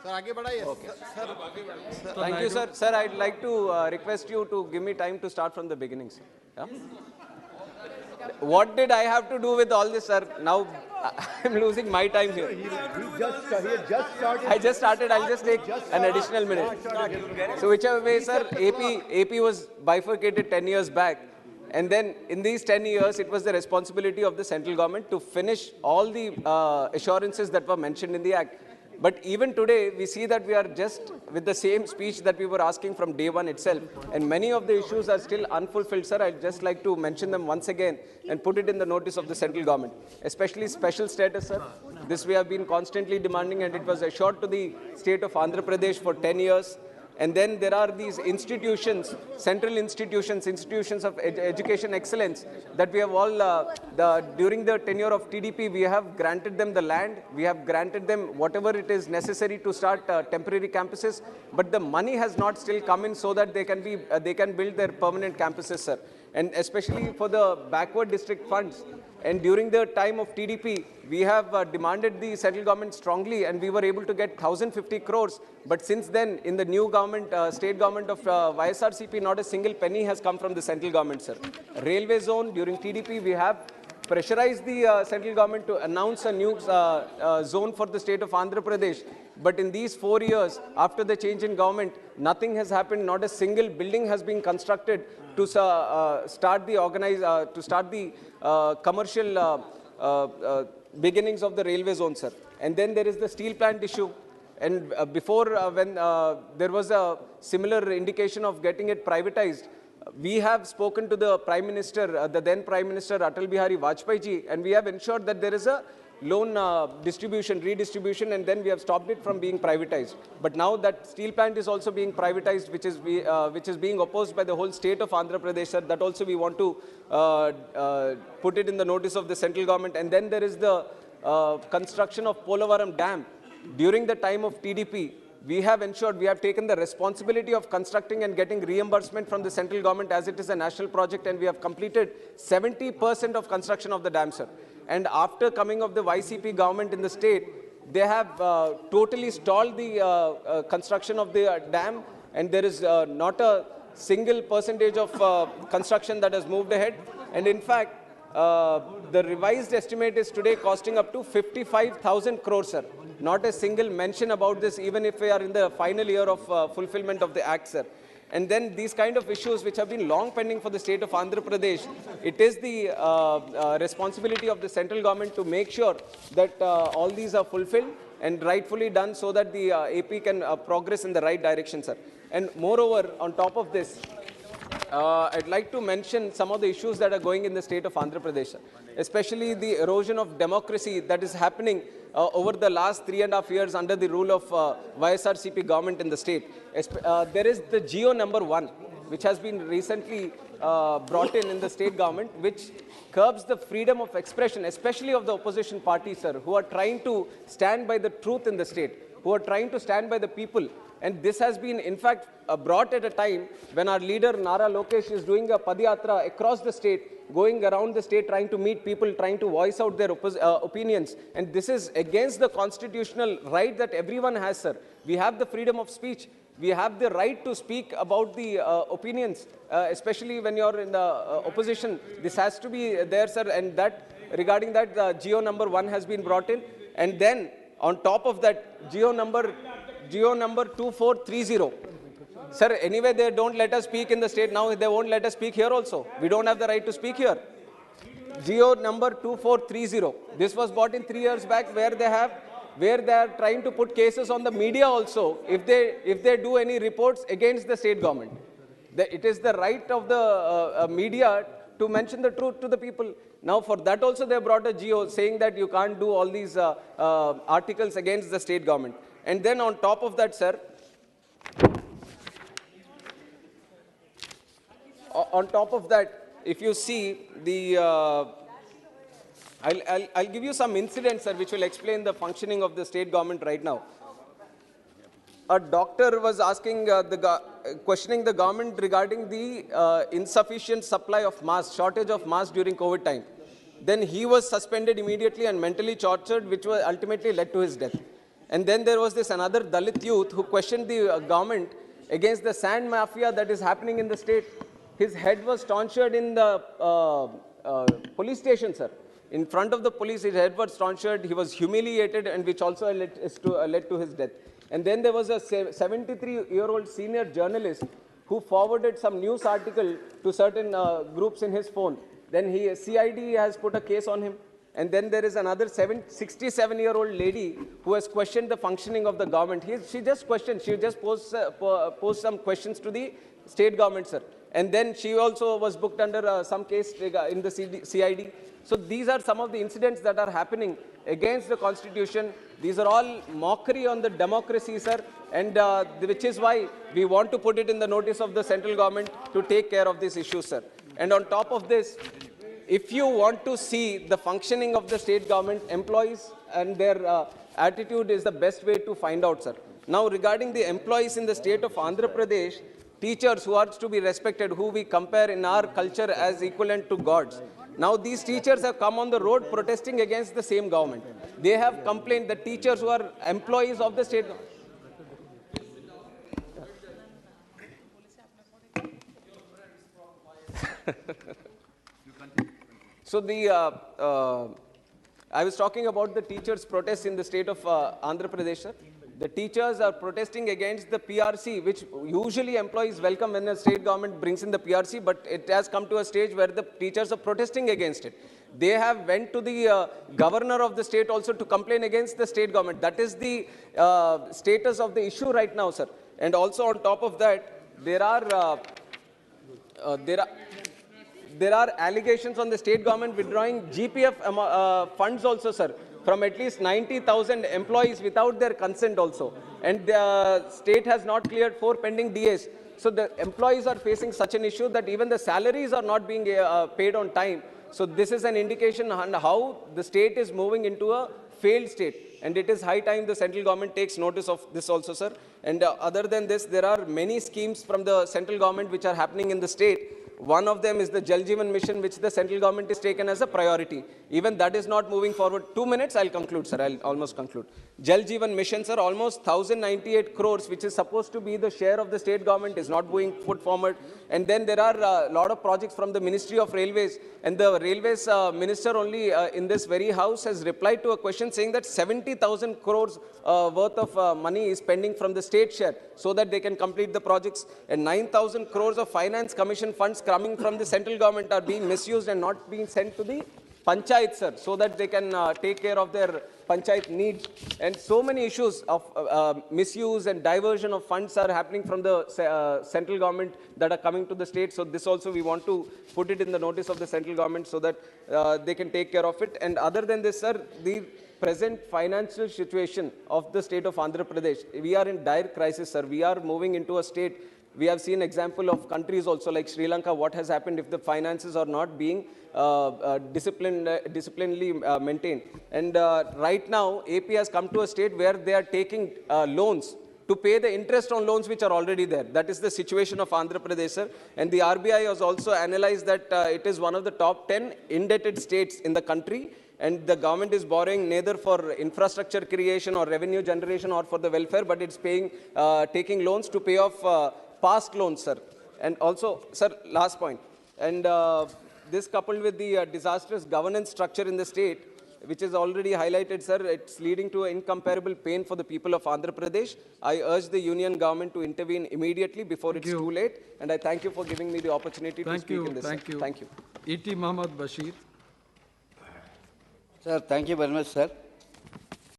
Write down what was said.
Sir आगे बढ़ाइए. Okay. Sir आगे बढ़ाइए. Thank you, sir. Sir, I'd like to request you to give me time to start from the beginning, sir. Yeah? What did I have to do with all this, sir? Now I'm losing my time here. He just started. I just started. I'll just take an additional minute. So whichever way, sir, AP was bifurcated 10 years back. And then in these 10 years, it was the responsibility of the central government to finish all the assurances that were mentioned in the act. But even today, we see that we are just with the same speech that we were asking from day one itself. And many of the issues are still unfulfilled, sir. I'd just like to mention them once again and put it in the notice of the central government. Especially special status, sir. This we have been constantly demanding, and it was assured to the state of Andhra Pradesh for 10 years. And then there are these institutions, central institutions, institutions of education excellence that we have all, during the tenure of TDP, we have granted them the land, we have granted them whatever it is necessary to start temporary campuses, but the money has not still come in so that they can build their permanent campuses, sir. And especially for the backward district funds. And during the time of TDP, we have demanded the central government strongly, and we were able to get 1,050 crores. But since then, in the new government, state government of YSRCP, not a single penny has come from the central government, sir. Railway zone, during TDP, we have pressurized the central government to announce a new zone for the state of Andhra Pradesh. But in these 4 years, after the change in government, nothing has happened. Not a single building has been constructed to start the commercial beginnings of the railway zone, sir. And then there is the steel plant issue. And before, when there was a similar indication of getting it privatized, we have spoken to the Prime Minister, the then Prime Minister Atal Bihari Vajpayee ji, and we have ensured that there is a loan redistribution, and then we have stopped it from being privatized. But now that steel plant is also being privatized, which is being opposed by the whole state of Andhra Pradesh, sir, that also we want to put it in the notice of the central government. And then there is the construction of Polavaram Dam. During the time of TDP, we have ensured, we have taken the responsibility of constructing and getting reimbursement from the central government as it is a national project, and we have completed 70% of construction of the dam, sir. And after coming of the YCP government in the state, they have totally stalled the construction of the dam, and there is not a single percentage of construction that has moved ahead. And in fact, the revised estimate is today costing up to 55,000 crores, sir. Not a single mention about this, even if we are in the final year of fulfillment of the act, sir. And then these kind of issues which have been long pending for the state of Andhra Pradesh, it is the responsibility of the central government to make sure that all these are fulfilled and rightfully done so that the AP can progress in the right direction, sir. And moreover, on top of this, I'd like to mention some of the issues that are going in the state of Andhra Pradesh, sir. Especially the erosion of democracy that is happening over the last 3.5 years under the rule of YSRCP government in the state. There is the Geo number 1, which has been recently brought in the state government, which curbs the freedom of expression, especially of the opposition parties, sir, who are trying to stand by the truth in the state, who are trying to stand by the people. And this has been, in fact, brought at a time when our leader, Nara Lokesh, is doing a Padiyatra across the state, going around the state, trying to meet people, trying to voice out their opinions. And this is against the constitutional right that everyone has, sir. We have the freedom of speech. We have the right to speak about the opinions, especially when you're in the opposition. This has to be there, sir. And that, regarding that, the Geo number 1 has been brought in. And then, on top of that, Geo number 2430. Sir, anyway, they don't let us speak in the state. Now they won't let us speak here also. We don't have the right to speak here. Geo number 2430. This was brought in 3 years back, where they are trying to put cases on the media also if they do any reports against the state government. It is the right of the media to mention the truth to the people. Now for that also they brought a Geo saying that you can't do all these articles against the state government. And then on top of that, sir, on top of that, if you see the, I'll give you some incidents, sir, which will explain the functioning of the state government right now. A doctor was asking, questioning the government regarding the insufficient supply of masks, shortage of masks during COVID time. Then he was suspended immediately and mentally tortured, which was ultimately led to his death. And then there was this another Dalit youth who questioned the government against the sand mafia that is happening in the state. His head was tonsured in the police station, sir. In front of the police, his head was tonsured, he was humiliated, and which also led to his death. And then there was a 73-year-old senior journalist who forwarded some news article to certain groups in his phone. Then CID has put a case on him. And then there is another 67-year-old lady who has questioned the functioning of the government. She just questioned, she just posed some questions to the state government, sir. And then she also was booked under some case in the CID. So these are some of the incidents that are happening against the constitution. These are all mockery on the democracy, sir. And which is why we want to put it in the notice of the central government to take care of these issues, sir. And on top of this, if you want to see the functioning of the state government, employees and their attitude is the best way to find out, sir. Now, regarding the employees in the state of Andhra Pradesh, teachers who are to be respected, who we compare in our culture as equivalent to gods. Now, these teachers have come on the road protesting against the same government. They have complained that teachers who are employees of the state government. So I was talking about the teachers' protests in the state of Andhra Pradesh, sir. The teachers are protesting against the PRC, which usually employees welcome when the state government brings in the PRC, but it has come to a stage where the teachers are protesting against it. They have went to the governor of the state also to complain against the state government. That is the status of the issue right now, sir. And also on top of that, there are allegations on the state government withdrawing GPF funds also, sir, from at least 90,000 employees without their consent also. And the state has not cleared 4 pending DAs. So the employees are facing such an issue that even the salaries are not being paid on time. So this is an indication on how the state is moving into a failed state. And it is high time the central government takes notice of this also, sir. And other than this, there are many schemes from the central government which are happening in the state. One of them is the Jal Jeevan Mission, which the central government is taken as a priority. Even that is not moving forward. 2 minutes, I'll conclude, sir. I'll almost conclude. Jal Jeevan Mission, sir, almost 1,098 crores, which is supposed to be the share of the state government, is not being put forward. And then there are a lot of projects from the Ministry of Railways. And the Railways Minister only in this very house has replied to a question saying that 70,000 crores worth of money is pending from the state share so that they can complete the projects. And 9,000 crores of Finance Commission funds coming from the central government are being misused and not being sent to the panchayat, sir, so that they can take care of their panchayat needs. And so many issues of misuse and diversion of funds are happening from the central government that are coming to the state. So this also we want to put it in the notice of the central government so that they can take care of it. And other than this, sir, the present financial situation of the state of Andhra Pradesh, we are in dire crisis, sir. We are moving into a state. We have seen example of countries also like Sri Lanka, what has happened if the finances are not being disciplinedly maintained. And right now, AP has come to a state where they are taking loans to pay the interest on loans which are already there. That is the situation of Andhra Pradesh, sir. And the RBI has also analyzed that it is one of the top 10 indebted states in the country. And the government is borrowing neither for infrastructure creation or revenue generation or for the welfare, but it's paying, taking loans to pay off past loans, sir. And also, sir, last point. And this coupled with the disastrous governance structure in the state, which is already highlighted, sir, it's leading to incomparable pain for the people of Andhra Pradesh. I urge the union government to intervene immediately before it's too late. And I thank you for giving me the opportunity to speak in this. Thank you. Thank you. E.T. Mohammed Bashir. Sir, thank you very much, sir.